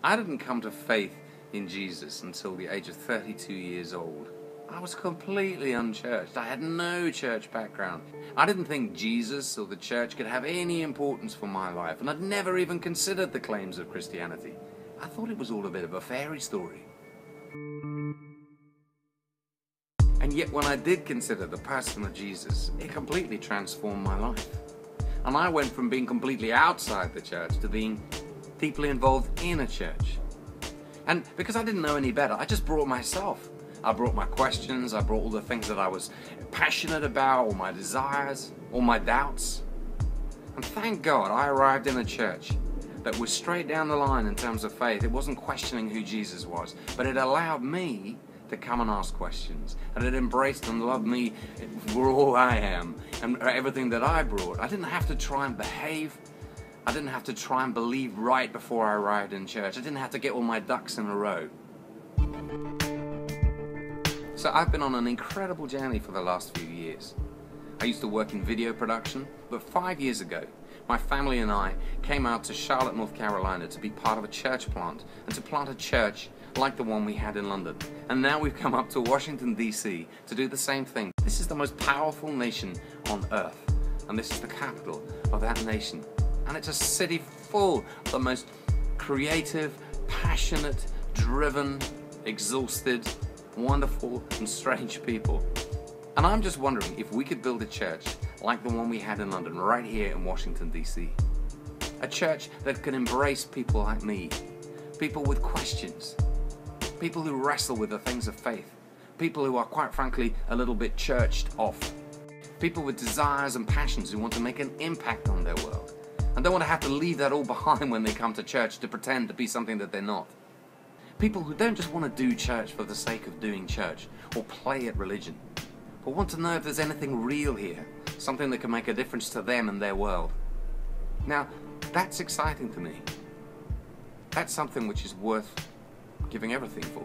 I didn't come to faith in Jesus until the age of 32 years old. I was completely unchurched. I had no church background. I didn't think Jesus or the church could have any importance for my life, and I'd never even considered the claims of Christianity. I thought it was all a bit of a fairy story. And yet when I did consider the person of Jesus, it completely transformed my life. And I went from being completely outside the church to being deeply involved in a church. And because I didn't know any better, I just brought myself. I brought my questions, I brought all the things that I was passionate about, all my desires, all my doubts. And thank God I arrived in a church that was straight down the line in terms of faith. It wasn't questioning who Jesus was, but it allowed me to come and ask questions. And it embraced and loved me for all I am and everything that I brought. I didn't have to try and behave. I didn't have to try and believe right before I arrived in church. I didn't have to get all my ducks in a row. So I've been on an incredible journey for the last few years. I used to work in video production, but 5 years ago, my family and I came out to Charlotte, North Carolina to be part of a church plant and to plant a church like the one we had in London. And now we've come up to Washington, D.C. to do the same thing. This is the most powerful nation on earth, and this is the capital of that nation. And it's a city full of the most creative, passionate, driven, exhausted, wonderful and strange people. And I'm just wondering if we could build a church like the one we had in London, right here in Washington, D.C. A church that can embrace people like me, people with questions, people who wrestle with the things of faith, people who are quite frankly a little bit churched off, people with desires and passions who want to make an impact on their world and don't want to have to leave that all behind when they come to church to pretend to be something that they're not. People who don't just want to do church for the sake of doing church or play at religion, but want to know if there's anything real here, something that can make a difference to them and their world. Now, that's exciting to me. That's something which is worth giving everything for.